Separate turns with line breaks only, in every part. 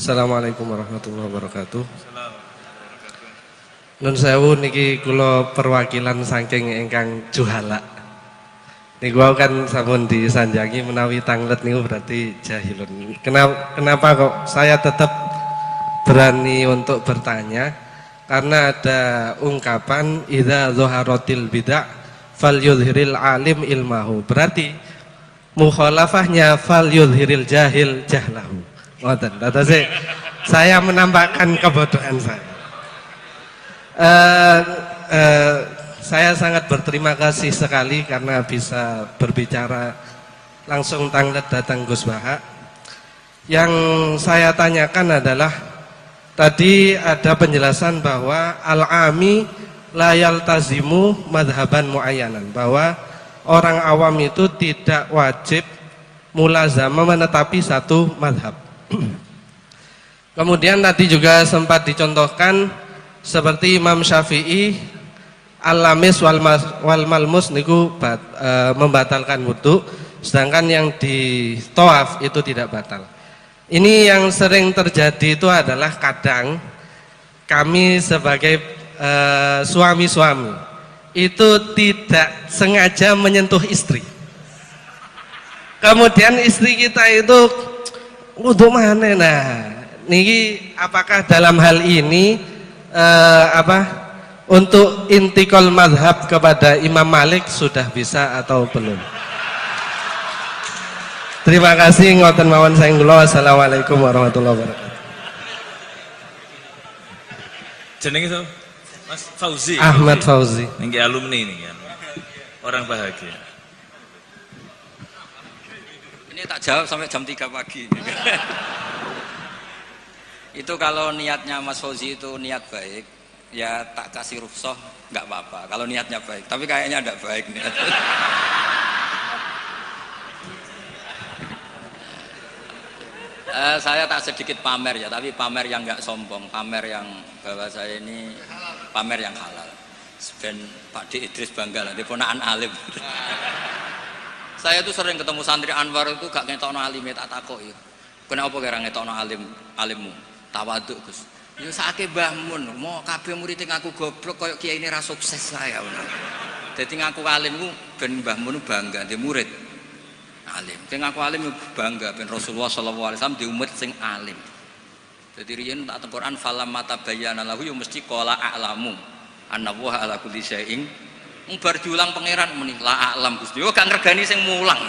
Assalamualaikum warahmatullahi wabarakatuh. Nun sewu niki kula perwakilan saking ingkang juhala. Niku kan sampun disanjangi menawi tanglet niku berarti jahilun. Kenapa kok saya tetap berani untuk bertanya? Karena ada ungkapan idza dhaharatil bid'ah falyudhiril alim ilmahu. Berarti mukhalafahnya falyudhiril jahil jahlahu. Ngoten. Terus saya menampakkan kebodohan saya. Saya sangat berterima kasih sekali karena bisa berbicara langsung tanglet datang Gus Baha. Yang saya tanyakan adalah tadi ada penjelasan bahwa al-ami la yaltazimu madhaban muayyanan, bahwa orang awam itu tidak wajib mulazamah menetapi satu madhab. Kemudian tadi juga sempat dicontohkan seperti Imam Syafi'i al-lamis wal malmus niku membatalkan wudu, sedangkan yang di tawaf itu tidak batal. Ini yang sering terjadi itu adalah kadang kami sebagai suami-suami itu tidak sengaja menyentuh istri. Kemudian istri kita itu wudu mana? Nah, niki apakah dalam hal ini untuk intikal madhab kepada Imam Malik sudah bisa atau belum? Terima kasih ngoten mawon saking kula. Assalamualaikum warahmatullahi wabarakatuh.
Jenenge to? Mas Fauzi.
Ahmad Fauzi.
Niki alumni ini kan. Orang bahagia.
Ini tak jawab sampai jam 3 pagi. Itu kalau niatnya Mas Fauzi itu niat baik, ya tak kasih rukhsah nggak apa-apa. Kalau niatnya baik, tapi kayaknya tidak baik niat. Saya tak sedikit pamer ya, tapi pamer yang nggak sombong, pamer yang bahwa saya ini pamer yang halal. Ben Pak D Idris bangga lah, dia ponakan alim. Saya tuh sering ketemu santri Anwar itu gak ngetokno alime, tak takoki. Kenapa kira ngetokno alimmu? Tawaduk Gus. Ya sakake Mbah Mun, mau kabeh murid ngaku goblok koyo kiai ini ra sukses saya. Dadi ngaku alimku ben Mbah Mun bangga di murid alim. Sing ngaku alim bangga ben Rasulullah sallallahu alaihi wasallam di umat sing alim. Dadi riyen tak teng Quran falam mata bayyana lahu ya mesti qala a'lamu annallaha ala kulli syai'in. Bar diulang pangeran muni la a'lam Gusti. Yo gak ngregani sing mulang.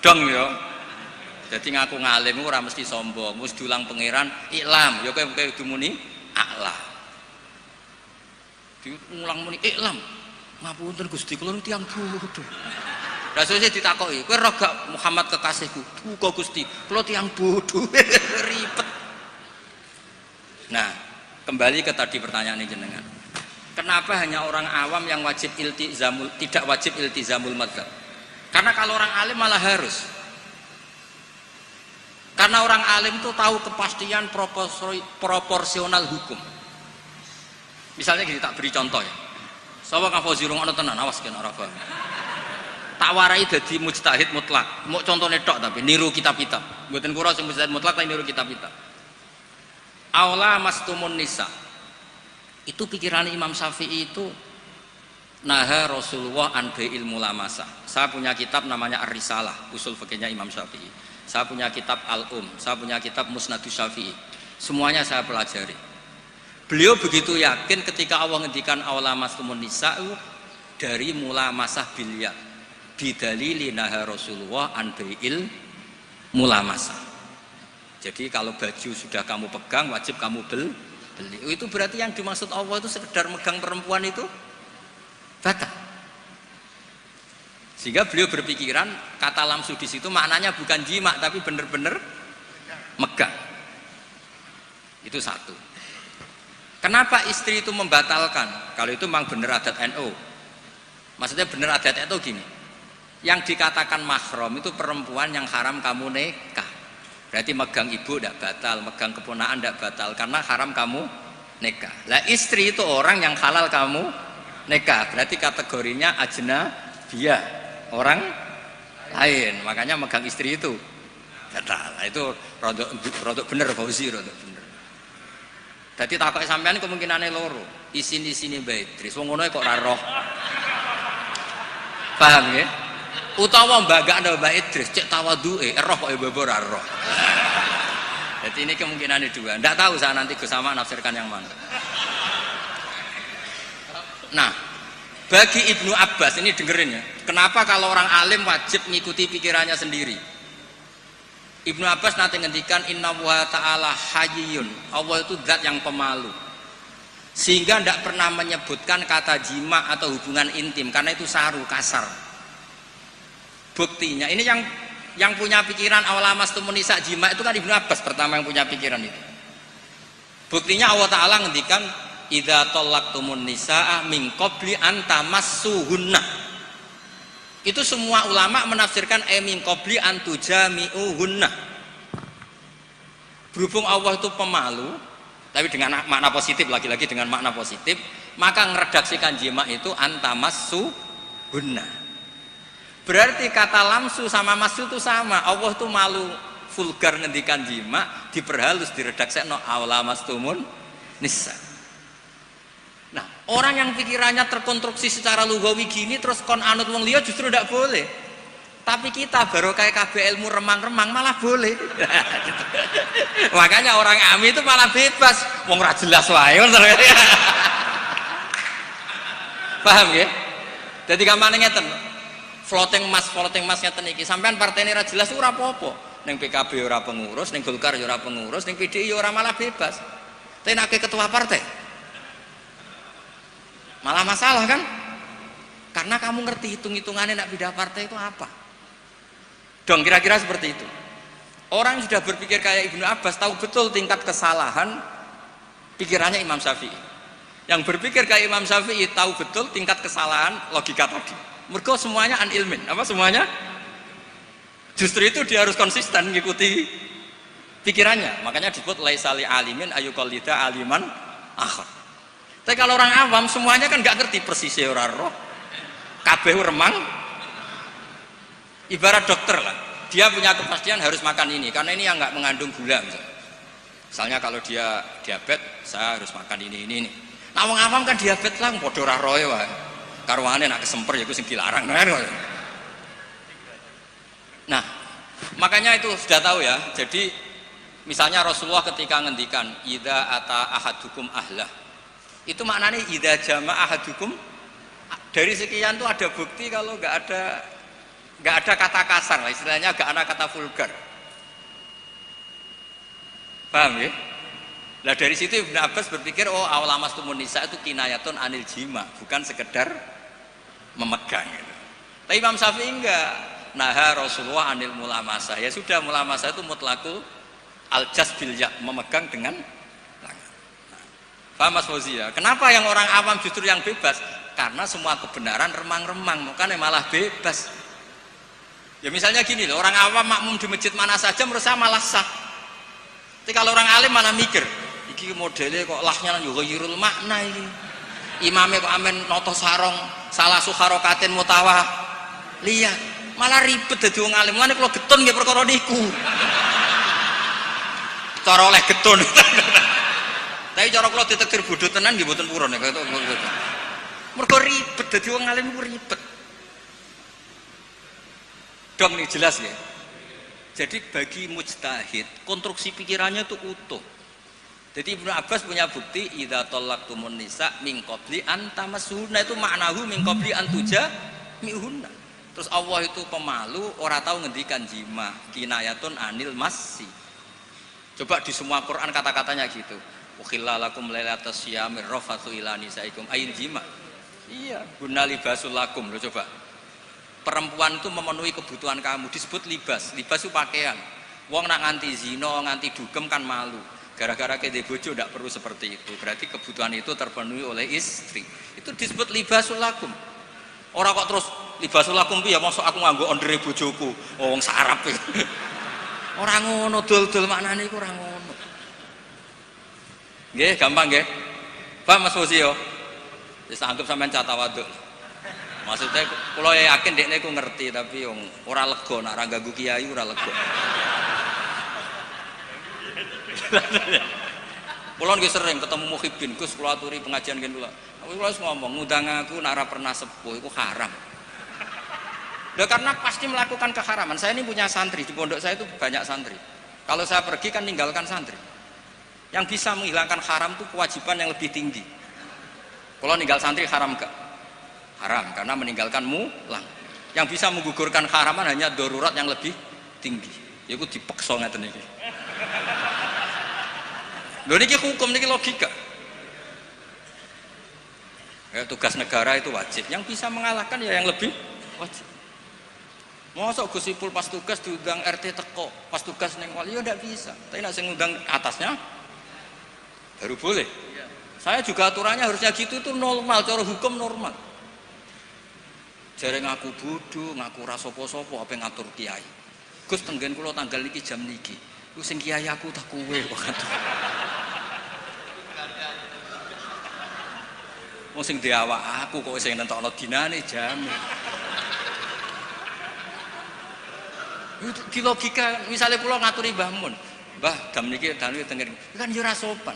Dong yo. Jadi ngaku ngalim ora mesti sombong, mesti diulang pangeran iklam, ya kowe dimuni a'la. Diulang muni iklam. Ngapunten Gusti, kula tiyang bodho. Rasane ditakoki, kowe ora gak Muhammad kekasihku? Duka Gusti, kula tiyang bodho. Ribet. Nah, kembali ke tadi pertanyaan jenengan. Kenapa hanya orang awam yang wajib tidak wajib iltizamul madzhab? Karena kalau orang alim malah harus. Karena orang alim itu tahu kepastian proporsional hukum. Misalnya gini, tak beri contoh ya. Sawa kang Fauzi rungokno tenan, awas kena ora paham. Tak warai dadi mujtahid mutlak. Mau contohnya tok tapi niru kitab-kitab. Mboten kura sing mujtahid mutlak tapi niru kitab-kitab. Aula mastumun nisa. Itu pikiran Imam Syafi'i itu naha Rasulullah an bai'il mulamasah. Saya punya kitab namanya Ar-Risalah, usul fikihnya Imam Syafi'i. Saya punya kitab saya punya kitab Musnadus Syafi'i. Semuanya saya pelajari. Beliau begitu yakin ketika Allah ngendikan aula mastumun nisa dari mulamasah bilyat. Bidalili naha Rasulullah an bai'il mulamasah. Jadi kalau baju sudah kamu pegang wajib kamu beli. Itu berarti yang dimaksud Allah itu sekedar megang perempuan itu batal. Sehingga beliau berpikiran kata lamsu di situ maknanya bukan jima tapi benar-benar megang. Itu satu. Kenapa istri itu membatalkan? Kalau itu memang benar adat NU. Maksudnya benar adat itu gini. Yang dikatakan mahram itu perempuan yang haram kamu nikah. Berarti megang ibu tidak batal, megang keponakan tidak batal karena haram kamu nikah. Lah istri itu orang yang halal kamu nikah, berarti kategorinya ajnabiyah, orang lain. Makanya megang istri itu Lah itu rodok bener Fauzi, rodok bener. Dadi takoke sampean kemungkinane loro. Isin-isine Mbak Idris. Wong ngono kok ora roh. Paham nggih? Utawa mbagakno Mbak Idris cek tawaduke, roh kok mbok ora roh. Jadi ini kemungkinannya dua. Nggak tahu saya nanti Gus Sama nafsirkan yang mana. Nah, bagi Ibnu Abbas ini dengerin ya. Kenapa kalau orang alim wajib mengikuti pikirannya sendiri? Ibnu Abbas nanti ngendikan Inna wa ta'ala hayyun. Allah itu zat yang pemalu. Sehingga tidak pernah menyebutkan kata jima atau hubungan intim karena itu saru, kasar. Buktinya ini yang punya pikiran awal mastumun nisa jima itu kan Ibnu Abbas pertama yang punya pikiran itu. Buktinya Allah Ta'ala ngendikan idza talaqtumun nisaa min qabli an tamassuhunna. Itu semua ulama menafsirkan min qabli an tujami'uhunna. Berhubung Allah itu pemalu, tapi dengan makna positif, lagi-lagi dengan makna positif, maka ngeredaksikan jima itu antamassuhunna. Berarti kata lamsu sama masu itu sama. Allah itu malu vulgar ngendikan jima, diperhalus diredaksekno awla mastumun nisa. Nah, orang yang pikirannya terkonstruksi secara lugawi gini terus kon anut wong liya justru tidak boleh. Tapi kita baru kayak KB ilmu remang-remang malah boleh. Makanya orang ami itu malah bebas. Wong ora jelas wae. Paham ya? Jadi gampang ngeten. Floating mas ngeten iki. Sampean partene ora jelas ora apa-apa. Ning PKB ora pengurus, ning Golkar ora pengurus, ning PDI ora malah bebas. Tapi nek ketua partai malah masalah kan? Karena kamu ngerti hitung-hitungannya nak pindah partai itu apa? Dong kira-kira seperti itu. Orang yang sudah berpikir kayak Ibnu Abbas tahu betul tingkat kesalahan pikirannya Imam Syafi'i. Yang berpikir kayak Imam Syafi'i tahu betul tingkat kesalahan logika tadi. Mergo semuanya an ilmin. Apa semuanya? Justru itu dia harus konsisten mengikuti pikirannya. Makanya disebut laisali alimin ayuqallida aliman akhar. Tapi kalau orang awam semuanya kan nggak ngerti persis ora roh. Kabeh remang. Ibarat dokter lah. Dia punya kepastian harus makan ini karena ini yang nggak mengandung gula misalnya kalau dia diabetes saya harus makan ini. Nah wong awam kan diabetes lah padha ora roe wae. Karwane nak kesemper ya iku sing dilarang kan. Nah, makanya itu sudah tahu ya. Jadi misalnya Rasulullah ketika ngendikan idza ata ahadukum ahlah. Itu maknanya idza jama'a ahadukum, dari sekian tuh ada bukti kalau nggak ada kata kasar lah, istilahnya nggak ada kata vulgar. Paham ya? Nah dari situ Ibnu Abbas berpikir oh awlamastumun nisa itu kinayatun anil jima, bukan sekedar memegang gitu. Tapi Imam Syafi'i enggak. Naha Rasulullah anil mulamasa. Ya sudah, mulamasa itu mutlaqul aljas bil ya, memegang dengan tangan. Paham Mas Fauzi ya? Kenapa yang orang awam justru yang bebas? Karena semua kebenaran remang-remang, makanya malah bebas. Ya misalnya gini loh, orang awam makmum di masjid mana saja menurut saya malah sah. Tapi kalau orang alim mana mikir, iki modelnya kok lahnya yughayyirul makna ini. Imamnya kok amen noto sarong salah sukharokatin mutawah. Lihat, malah ribet dadi wong alim. Lan kalau getun nggih perkara niku. Cara oleh getun. Tapi cara kula ditekir bodho tenan nggih mboten purun ya. Mergo ribet dadi wong alim ku ribet. Dong nih jelas ya. Jadi bagi mujtahid konstruksi pikirannya itu utuh. Jadi Ibnu Abbas punya bukti idza talaqtumun nisa min qabli an tamassuhunna, itu maknahu min qabli an tujami'uhunna. Terus Allah itu pemalu, ora tahu ngendikan jima, kinayatun anil massi. Coba di semua Quran kata-katanya gitu. Ukhilla lakum lailatas syiyamir rafathu ila nisaikum ayin jima. Iya, guna libasul lakum. Lo coba. Perempuan itu memenuhi kebutuhan kamu, disebut libas. Libas itu pakaian. Wong nak nganti zina, nganti dugem kan malu. Gara-gara kede bojo tidak perlu seperti itu. Berarti kebutuhan itu terpenuhi oleh istri. Itu disebut libasul lakum. Orang kok terus libasul lakum piye? Mosok aku nganggo ondere bojoku. Wong sarap. Ora ngono, dol-dol maknane iku ora ngono. Nggih, gampang nggih. Paham Mas Fauzi yo? Wis anggap sampean catawaduk. Maksudnya kalau yakin dekne ku ngerti tapi ora lega nak ora ganggu kiai ora lega. Kula nggih sering ketemu muhibin, Gus kula aturi pengajian ngen kula. Kula wis ngomong, ngundang aku nek ora pernah sepuh iku haram. Loh, karena pasti melakukan keharaman. Saya ini punya santri, di pondok saya itu banyak santri. Kalau saya pergi kan ninggalkan santri. Yang bisa menghilangkan haram itu kewajiban yang lebih tinggi. Kalau ninggal santri haram gak? Haram, karena meninggalkan mulang. Yang bisa menggugurkan haraman hanya darurat yang lebih tinggi. Yaitu dipeksa ngeten iki. Lho niki hukum niki logika. Ya, tugas negara itu wajib. Yang bisa mengalahkan ya yang lebih wajib. Mosok Gus Ipul pas tugas diundang RT teko, pas tugas neng wali ya ndak bisa. Tapi nek sing ngundang atasnya baru boleh. Saya juga aturannya harusnya gitu itu normal, cara hukum normal. Jare ngaku bodoh, ngaku ra sapa-sapa apa ngatur kiai. Gus tenggen kula tanggal niki jam niki. Ku sing kiai aku tak kowe kok ngatur. Wong sing di awak aku kok sing nentokno dinane jam. Di logika misalnya kula ngaturi Mbah Mun. Mbah jam niki dan tenggen kan yo ora sopan.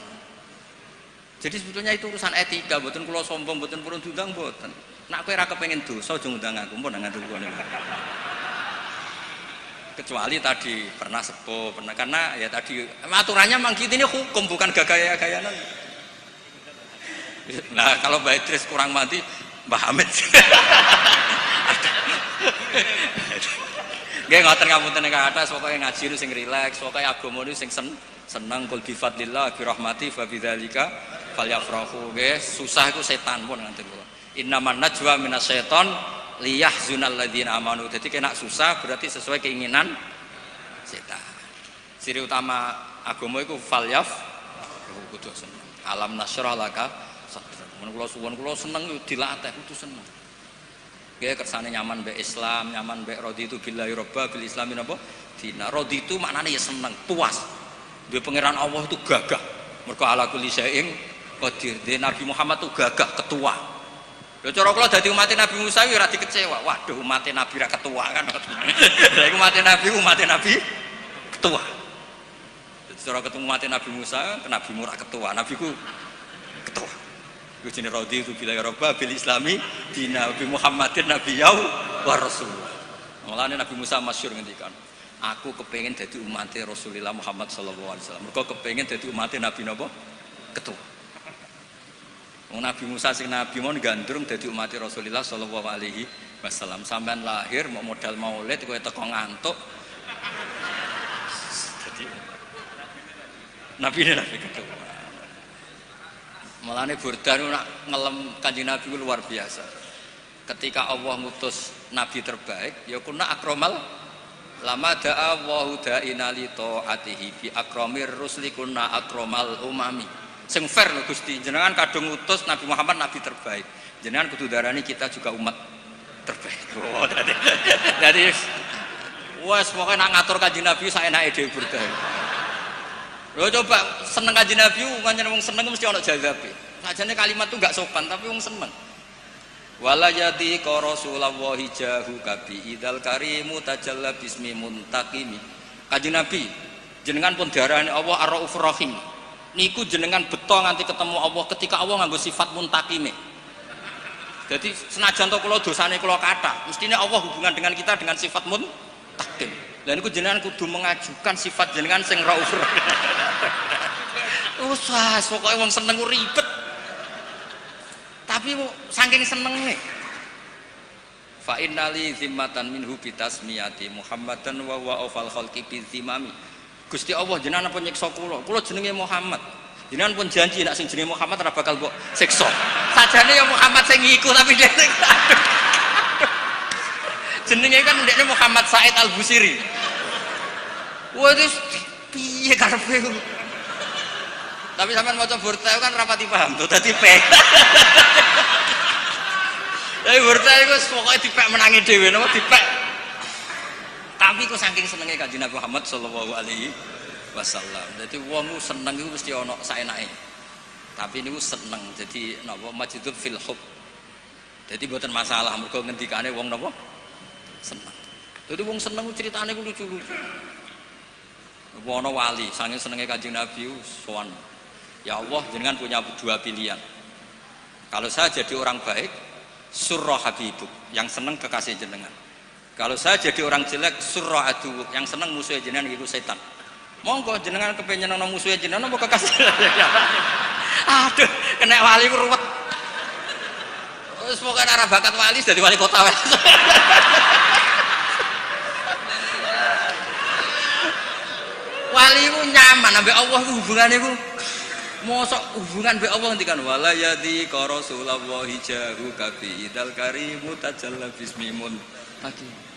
Jadi sebetulnya itu urusan etika, mboten kula sombong, mboten purun diundang mboten. Nek kowe ora kepengin dosa aja ngundang aku, mpun ngatur kowe. Kecuali tadi pernah sepuh, pernah karena ya tadi aturannya memang gitu, ini hukum bukan gaya-gayanan. Nah, kalau Mbak Idris kurang mati, Mbah Hamid. Nggih ngoten ngapunten ing atas, pokoke ngaji nu sing rileks, pokoke agama nu sing seneng kul bi fadlillah bi rahmati fa bidzalika falyafrahu. Nggih, susah iku setan pun ngoten kula. Innaman najwa minasyaiton liyahzunal ladzina amanu. Jadi kena susah berarti sesuai keinginan setan. Ciri utama agama iku falyaf kudu seneng. Alam nasyrah laka sadra. Men kula suwun kula seneng dilatih kudu seneng. Nggih kersane nyaman mbek Islam, nyaman mbek raditu billahi robba bil islami napa? Dina. Raditu maknane ya seneng, puas. Duwe pangeran Allah itu gagah. Mergo ala kulli syai'in qadir. Nabi Muhammad itu gagah, ketua. Lho cara kula dadi umat Nabi Musa ora dikecewa. Waduh umat Nabi ra ketua kan. Lah iku umat Nabi ketua. Jadi cara ketemu umat Nabi Musa, Nabi Murah ketua, Nabi ku ketua. Iku jenenge raditu billahi robba bil islami dina Nabi Muhammadin nabiyau wa rasul. Mulane Nabi Musa masyhur ngendikan, aku kepengin dadi umat Rasulullah Muhammad sallallahu alaihi wasallam. Mergo kepengin dadi umat Nabi napa? Ketua. Wong Nabi Musa sing nabi mon gandrung dadi umat Rasulullah sallallahu alaihi wasallam. Sampean lahir mau modal maulid kowe teko ngantuk. Dadi Nabi ketua. Mulane Burda nak ngelem Kanjeng Nabi luar biasa. Ketika Allah ngutus nabi terbaik, ya kunna akramal lama da'a Allahu da'ina li ta'atihi bi akramir rusli kunna akramal umami. Sing fair lho Gusti, jenengan kadung ngutus Nabi Muhammad nabi terbaik. Jenengan kudu darani kita juga umat terbaik. Oh, jadi wes pokoke nak ngatur Kanjeng Nabi saenake dhewe Burda. Lho coba seneng Kanjeng Nabi, pancen wong seneng mesti ana jazabe. Sajane kalimat itu enggak sopan tapi wong seneng. Wala yati ka Rasulullah jahu kabi idal karimu tajalla bismi muntaqimi. Kanjeng Nabi, jenengan pun diarani Allah Ar-Raufur Rahim. Niku jenengan beto nganti ketemu Allah ketika Allah nganggo sifat muntaqime. Jadi senajan to kula dosane kula kathah, mestine Allah hubungan dengan kita dengan sifat muntaqim. Lah niku jenengan kudu mengajukan sifat jenengan sing Raufur. Usah, pokoke wong seneng ribet. Tapi saking senenge. Fa innali zimmatan minhu bitasmiyati Muhammadan wa huwa awfal khalqi bizimami. Gusti Allah jenengan pun nyiksa kula. Kula jenenge Muhammad. Jenengan pun janji nek sing jenenge Muhammad ora bakal mbok siksa. Sajane ya Muhammad sing iku tapi dia jenenge kan ndekne Muhammad Said Al-Busiri. Wah itu piye karepe. Tapi sampean maca Burda kan rapati paham to dadi pek. Tapi Burda iku pokoke dipek menangi dhewe napa dipek. Tapi kok saking senenge Kanjeng Nabi Muhammad sallallahu alaihi wasallam. Dadi wong ku seneng iku mesti ana saenake. Tapi niku seneng. Jadi napa majidub fil hub. Jadi mboten masalah mergo ngendikane wong napa seneng. Jadi wong seneng ceritane ku lucu-lucu. Wono wali, saking senenge Kanjeng Nabi sowan. Ya Allah, jenengan punya dua pilihan. Kalau saya jadi orang baik, surra habibuk, yang seneng kekasih jenengan. Kalau saya jadi orang jelek, surra adu, yang seneng musuhnya jenengan itu setan. Monggo jenengan kepengen nang musuhnya jenengan apa kekasih. Aduh, kena wali ku ruwet. Wis pokoke ora bakat wali dadi wali kota wae. Wali ku nyaman ambek Allah ku hubungane ku mosok hubungan mbek Allah ngendikan wala yadi ka Rasulullah jahu kafi idal karimu tajalla bismimun tadi.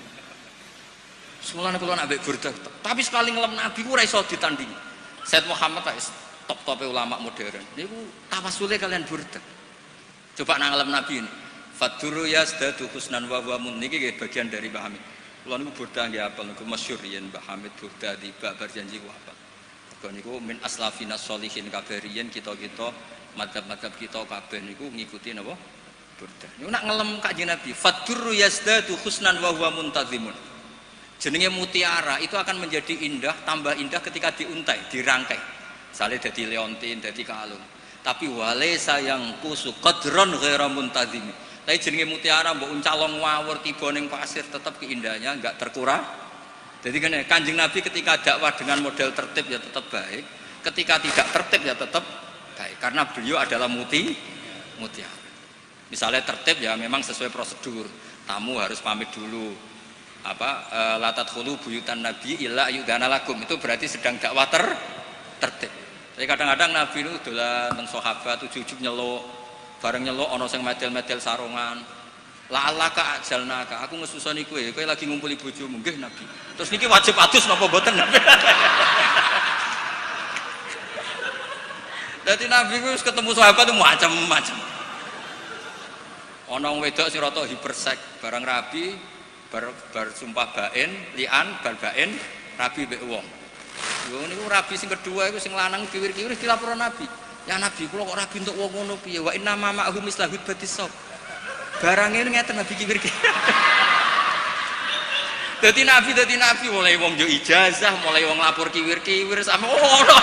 Semulane kula ambek Burdah, tapi sekali ngelem Nabi ku ora iso ditandingi. Said Muhammad wis top-tope ulama modern. Niku tawasule kalian Burdah. Coba nang ngelem Nabi ini. Faduru yasdadu husnan wa wa mun niki bagian dari Mbah Hamid. Kula niku Burdah nggih apal niku masyhur yen Mbah Hamid Burdah tiba berjanji ku apa. Kula niku min aslafina sholihin kabariyen kita-kita madzhab-madzhab kita kabeh niku ngikuti napa Burdah. Niku nak ngelem Kanjeng Nabi, faduru yasdadu husnan wa huwa muntazimun. Jenenge mutiara itu akan menjadi indah, tambah indah ketika diuntai, dirangkai. Misalnya jadi leontin, jadi kalung. Tapi walaysa yang kusu qadron ghaira muntazim. Tapi jenenge mutiara mbok uncalong wawur tiba ning pasir tetap keindahannya enggak terkurang. Jadi kan Kanjeng Nabi ketika dakwah dengan model tertib ya tetap baik, ketika tidak tertib ya tetap baik karena beliau adalah mutiara. Misalnya tertib ya memang sesuai prosedur. Tamu harus pamit dulu. Latat khulu buyutan Nabi illa yudana lakum, itu berarti sedang dakwah tertib. Tapi kadang-kadang Nabi itu dolan teng sahabat ujug-ujug nyeluk, bareng nyeluk ana sing medel-medel sarungan. La'alaka ajalnaka, aku ngesusoni kowe lagi ngumpuli bojomu nggih Nabi. Terus niki wajib adus napa mboten Nabi? Dadi Nabi ku ketemu sahabat itu macam-macam. Ana wedok sing rada hipersek, barang rabi bar sumpah bain, lian, bar bain, rabi mbek wong. Yo niku rabi sing kedua iku sing lanang kiwir-kiwir dilapor Nabi. Ya Nabi kula kok rabi untuk wong ngono piye? Wa inna ma ma'hum mislahud batisab. Barang ngene ngeten Nabi kiwir-kiwir. Dadi Nabi mulai wong yo ijazah, mulai wong lapor kiwir-kiwir sampe ngono.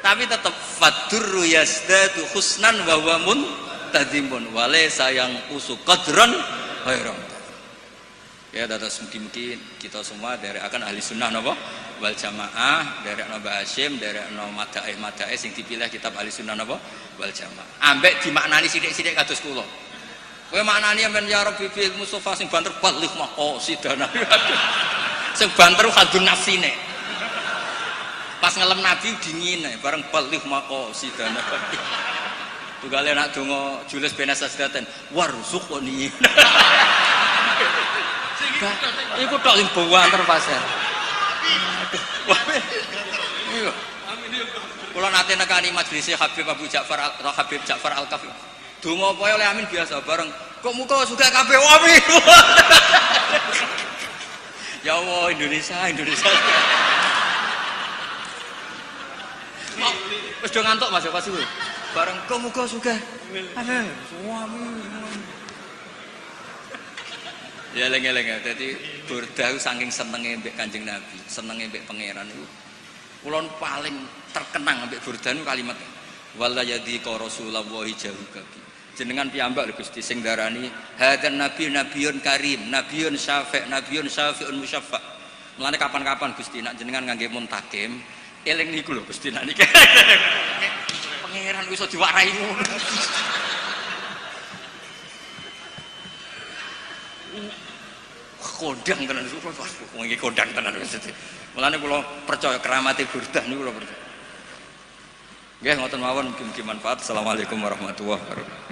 Tapi tetap fadurru yasdatu husnan wa huwa muntazimun walaysa yang usu qadran khairan. Ya dados mungkin kita semua dari akan ahli sunnah napa wal jamaah, dari Mbah Hasyim, dari madaih sing dipilih kitab ahli sunnah napa wal jamaah. Ambek dimaknani sithik-sithik kados kula. Kowe maknani men ya Rabbi bil Mustofa sing banter balih maqasidana. Sing banter hadun nafsine. Pas ngelem Nabi dingin bareng balih maqasidana. Tugale nak donga Jules ben Asdaten warzuqni. Iku tok sing banter pasar. Iya. Kula nate nekani majelis Habib Ja'far Al-Kafi. Donga apa oleh amin biasa bareng. Kok muka suka kabeh amin. Ya Allah Indonesia. Wis do ngantuk Mas pas iku. Bareng kok muka suka. Amin. Ya eleng-eleng. Dadi Burdah saking senenge mbek Kanjeng Nabi, senenge mbek pangeran iku. Kula paling terkenang mbek Burdah niku kalimat wala yadi ka Rasulullah jahu kabi. Jenengan piyambak lho Gusti sing darani hadan nabi nabiyun karim, nabiyun syafi'un musyaffa. Mulane kapan-kapan Gusti nak jenengan ngangge muntakim, eling niku lho Gusti nak niki. Pangeran iso diwarai ngono. Kondang tenan iku wong iki kondang tenan wis. Mulane kula percaya keramate Burdah niku kula percaya. Nggih ngoten mawon mugi-mugi manfaat. Assalamualaikum warahmatullahi wabarakatuh.